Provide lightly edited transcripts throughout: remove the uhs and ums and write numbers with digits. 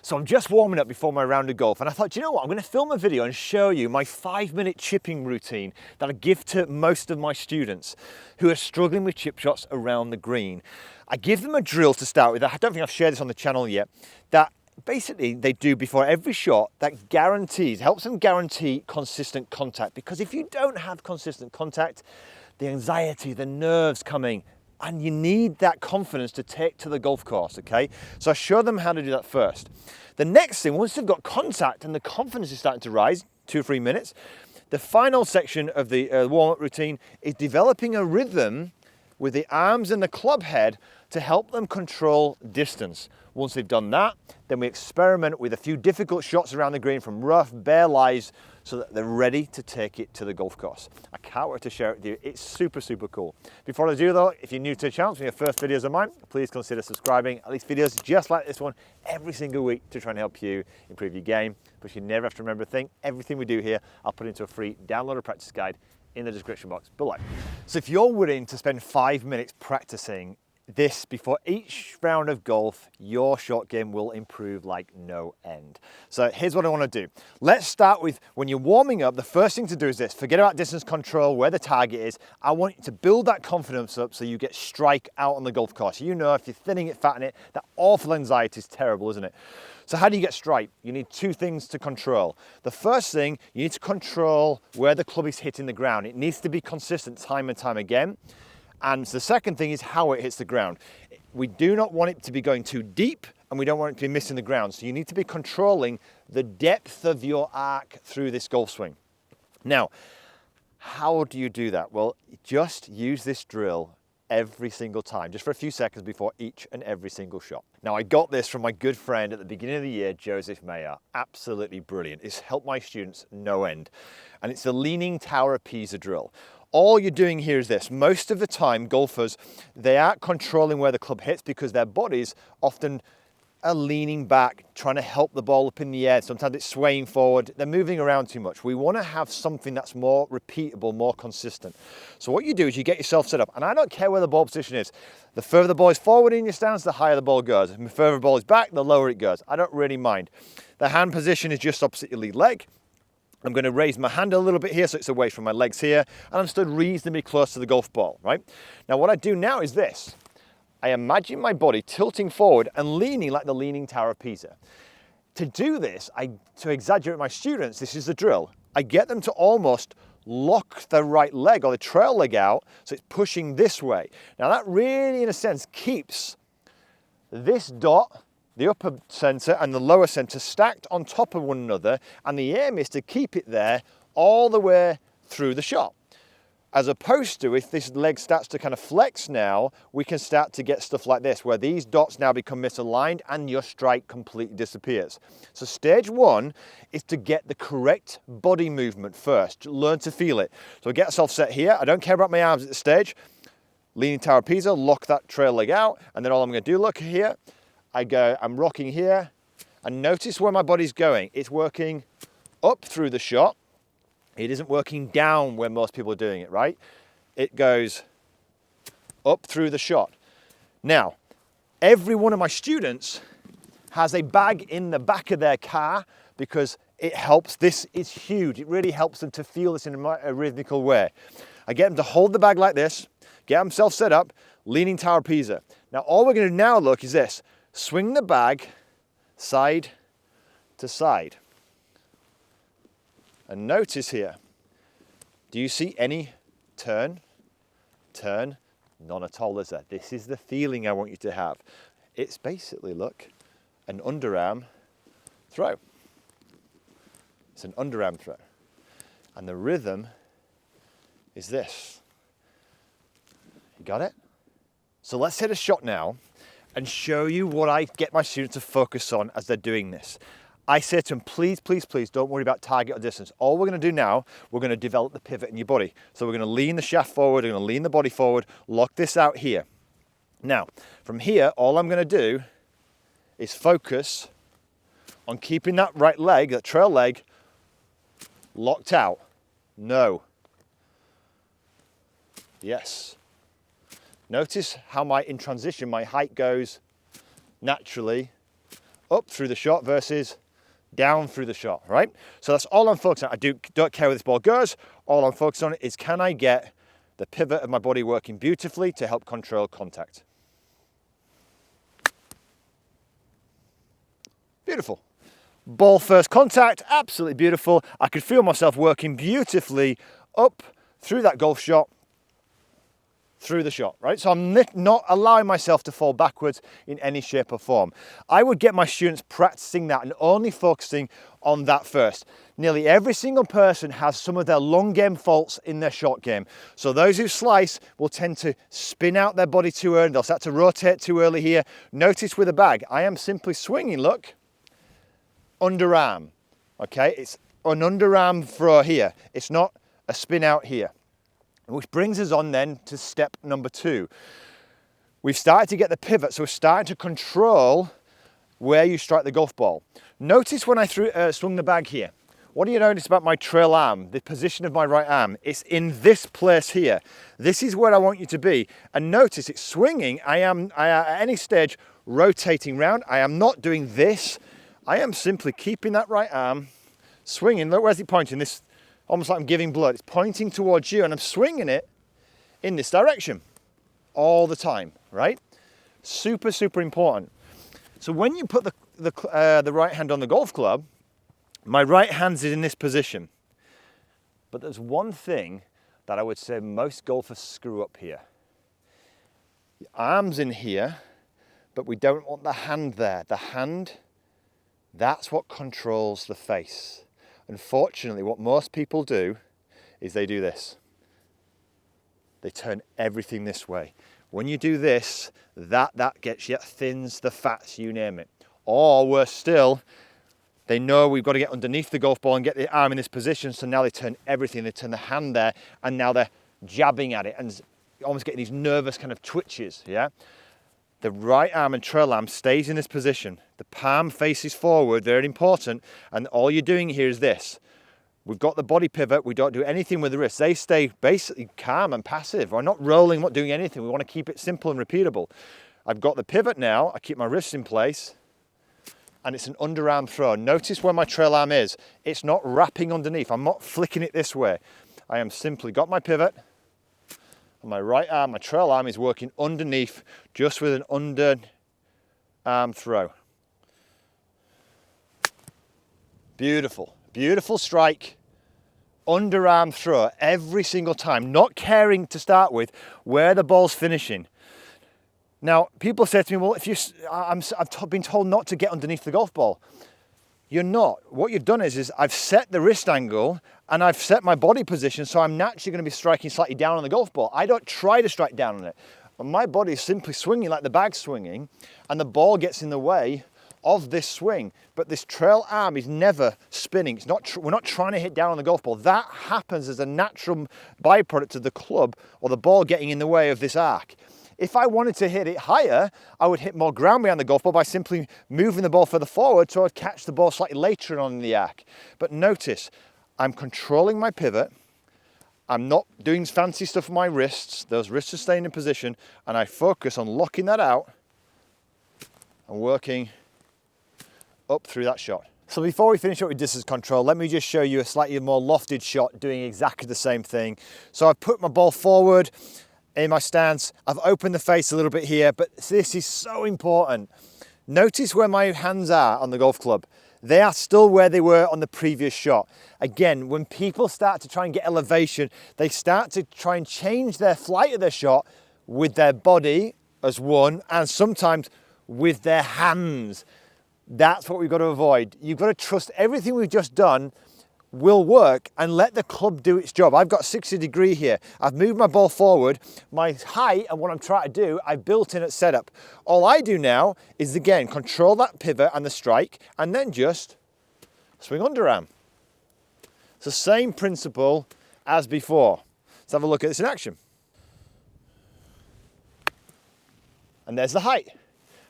So I'm just warming up before my round of golf and I thought, you know what, I'm going to film a video and show you my 5-minute chipping routine that I give to most of my students who are struggling with chip shots around the green. I give them a drill to start with. I don't think I've shared this on the channel yet, that basically they do before every shot that helps them guarantee consistent contact, because if you don't have consistent contact, the anxiety, the nerves coming, and you need that confidence to take to the golf course, okay? So I show them how to do that first. The next thing, once they've got contact and the confidence is starting to rise, 2 or 3 minutes, the final section of the warm-up routine is developing a rhythm with the arms and the club head to help them control distance. Once they've done that, then we experiment with a few difficult shots around the green from rough, bare lies, so that they're ready to take it to the golf course. I can't wait to share it with you. It's super, super cool. Before I do though, if you're new to the channel, it's one of your first videos of mine, please consider subscribing. At least videos just like this one every single week to try and help you improve your game. But you never have to remember a thing. Everything we do here, I'll put into a free download practice guide in the description box below. So if you're willing to spend 5 minutes practicing this before each round of golf, your shot game will improve like no end. So here's what I want to do. Let's start with, when you're warming up, the first thing to do is this. Forget about distance control, where the target is. I want you to build that confidence up so you get strike out on the golf course. You know, if you're thinning it, fattening it, that awful anxiety is terrible, isn't it? So how do you get strike? You need 2 things to control. The first thing, you need to control where the club is hitting the ground. It needs to be consistent time and time again. And the second thing is how it hits the ground. We do not want it to be going too deep, and we don't want it to be missing the ground. So you need to be controlling the depth of your arc through this golf swing. Now, how do you do that? Well, just use this drill every single time, just for a few seconds before each and every single shot. Now, I got this from my good friend at the beginning of the year, Joseph Mayer. Absolutely brilliant. It's helped my students no end. And it's the Leaning Tower of Pisa drill. All you're doing here is this. Most of the time, golfers, they aren't controlling where the club hits because their bodies often are leaning back, trying to help the ball up in the air. Sometimes it's swaying forward. They're moving around too much. We want to have something that's more repeatable, more consistent. So what you do is you get yourself set up, and I don't care where the ball position is. The further the ball is forward in your stance, the higher the ball goes. If the further the ball is back, the lower it goes. I don't really mind. The hand position is just opposite your lead leg. I'm going to raise my hand a little bit here so it's away from my legs here, and I'm stood reasonably close to the golf ball, right? Now what I do now is this. I imagine my body tilting forward and leaning like the Leaning Tower of Pisa. To do this, to exaggerate my students, this is the drill. I get them to almost lock the right leg or the trail leg out so it's pushing this way. Now that really, in a sense, keeps this dot, the upper center and the lower center, stacked on top of one another, and the aim is to keep it there all the way through the shot. As opposed to, if this leg starts to kind of flex now, we can start to get stuff like this, where these dots now become misaligned and your strike completely disappears. So stage 1 is to get the correct body movement first, learn to feel it. So get yourself set here. I don't care about my arms at this stage. Leaning Tower of Pisa, lock that trail leg out, and then all I'm going to do, look here, I'm rocking here, and notice where my body's going. It's working up through the shot. It isn't working down where most people are doing it, right? It goes up through the shot. Now, every one of my students has a bag in the back of their car because it helps. This is huge. It really helps them to feel this in a rhythmical way. I get them to hold the bag like this, get themselves set up, Leaning Tower of Pisa. Now, all we're going to do now, look, is this. Swing the bag side to side. And notice here, do you see any turn? Turn? None at all, is there? This is the feeling I want you to have. It's basically, look, an underarm throw. It's an underarm throw. And the rhythm is this. You got it? So let's hit a shot now and show you what I get my students to focus on as they're doing this. I say to them, please, please, please don't worry about target or distance. All we're going to do now, we're going to develop the pivot in your body. So we're going to lean the shaft forward, we're going to lean the body forward, lock this out here. Now, from here, all I'm going to do is focus on keeping that right leg, that trail leg, locked out. No. Yes. Notice how in transition, my height goes naturally up through the shot versus down through the shot, right? So that's all I'm focused on. I don't care where this ball goes. All I'm focused on is, can I get the pivot of my body working beautifully to help control contact? Beautiful. Ball first contact, absolutely beautiful. I could feel myself working beautifully up through that golf shot, through the shot, right? So I'm not allowing myself to fall backwards in any shape or form. I would get my students practicing that and only focusing on that first. Nearly every single person has some of their long game faults in their short game. So those who slice will tend to spin out their body too early. They'll start to rotate too early here. Notice with a bag, I am simply swinging, look, underarm, okay? It's an underarm throw here. It's not a spin out here. Which brings us on then to step number 2. We've started to get the pivot, so we're starting to control where you strike the golf ball. Notice when I swung the bag here. What do you notice about my trail arm, the position of my right arm? It's in this place here. This is where I want you to be. And notice it's swinging. I am at any stage rotating round. I am not doing this. I am simply keeping that right arm swinging. Look, where's it pointing? This, almost like I'm giving blood. It's pointing towards you and I'm swinging it in this direction all the time, right? Super, super important. So when you put the right hand on the golf club, my right hand's in this position. But there's one thing that I would say most golfers screw up here. The arm's in here, but we don't want the hand there. The hand, that's what controls the face. Unfortunately, what most people do is they do this. They turn everything this way. When you do this, that gets you, thins the fats, you name it. Or worse still, they know we've got to get underneath the golf ball and get the arm in this position, so now they turn everything. They turn the hand there, and now they're jabbing at it and almost getting these nervous kind of twitches, yeah? The right arm and trail arm stays in this position. The palm faces forward, very important, and all you're doing here is this. We've got the body pivot, we don't do anything with the wrists. They stay basically calm and passive. We're not rolling, not doing anything. We want to keep it simple and repeatable. I've got the pivot now, I keep my wrists in place, and it's an underarm throw. Notice where my trail arm is. It's not wrapping underneath. I'm not flicking it this way. I am simply got my pivot, and my right arm, my trail arm is working underneath just with an underarm throw. Beautiful, beautiful strike. Underarm throw every single time, not caring to start with where the ball's finishing. Now, people say to me, well, I've been told not to get underneath the golf ball. You're not. What you've done is I've set the wrist angle and I've set my body position, so I'm naturally going to be striking slightly down on the golf ball. I don't try to strike down on it. My body is simply swinging like the bag's swinging, and the ball gets in the way of this swing. But this trail arm is never spinning. It's not. We're not trying to hit down on the golf ball. That happens as a natural byproduct of the club or the ball getting in the way of this arc. If I wanted to hit it higher, I would hit more ground behind the golf ball by simply moving the ball further forward, so I'd catch the ball slightly later on in the arc. But notice, I'm controlling my pivot. I'm not doing fancy stuff with my wrists. Those wrists are staying in position, and I focus on locking that out and working up through that shot. So before we finish up with distance control, let me just show you a slightly more lofted shot doing exactly the same thing. So I've put my ball forward in my stance. I've opened the face a little bit here, but this is so important. Notice where my hands are on the golf club. They are still where they were on the previous shot. Again, when people start to try and get elevation, they start to try and change their flight of their shot with their body as one, and sometimes with their hands. That's what we've got to avoid. You've got to trust everything we've just done will work and let the club do its job. I've got 60 degree here. I've moved my ball forward. My height and what I'm trying to do, I've built in at setup. All I do now is, again, control that pivot and the strike, and then just swing underarm. It's the same principle as before. Let's have a look at this in action. And there's the height.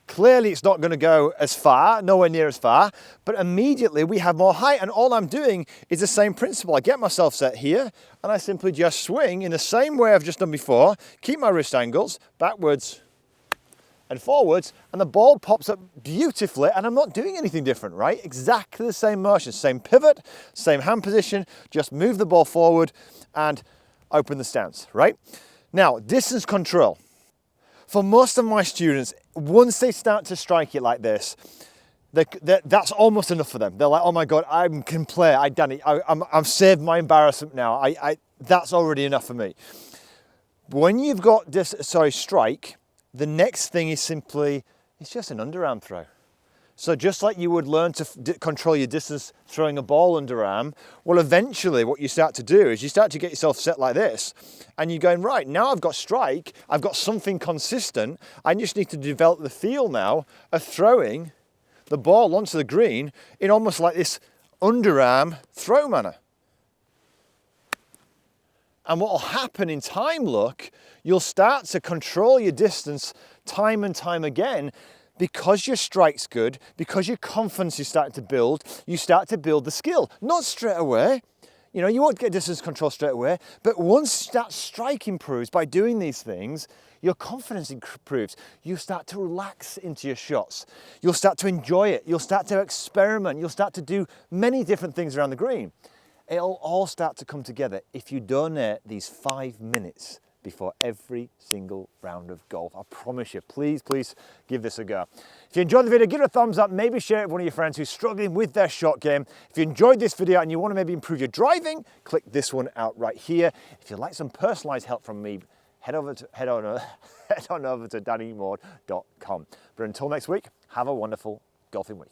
Clearly it's not going to go as far, nowhere near as far, but immediately we have more height, and all I'm doing is the same principle. I get myself set here and I simply just swing in the same way I've just done before, keep my wrist angles backwards and forwards, and the ball pops up beautifully, and I'm not doing anything different, right? Exactly the same motion, same pivot, same hand position, just move the ball forward and open the stance, right? Now, distance control. For most of my students, once they start to strike it like this, that's almost enough for them. They're like, oh my God, I can play. I've saved my embarrassment now. That's already enough for me. When you've got strike, the next thing is simply, it's just an underarm throw. So just like you would learn to control your distance throwing a ball underarm, well, eventually what you start to do is you start to get yourself set like this, and you're going, right, now I've got strike, I've got something consistent, I just need to develop the feel now of throwing the ball onto the green in almost like this underarm throw manner. And what will happen in time, look, you'll start to control your distance time and time again because your strike's good, because your confidence is starting to build, you start to build the skill. Not straight away. You know, you won't get distance control straight away, but once that strike improves by doing these things, your confidence improves. You start to relax into your shots. You'll start to enjoy it. You'll start to experiment. You'll start to do many different things around the green. It'll all start to come together if you donate these 5 minutes before every single round of golf. I promise you, please give this a go. If you enjoyed the video, give it a thumbs up, maybe share it with one of your friends who's struggling with their shot game. If you enjoyed this video and you want to maybe improve your driving, click this one out right here. If you'd like some personalized help from me, head on over to DannyMaude.com. But until next week, have a wonderful golfing week.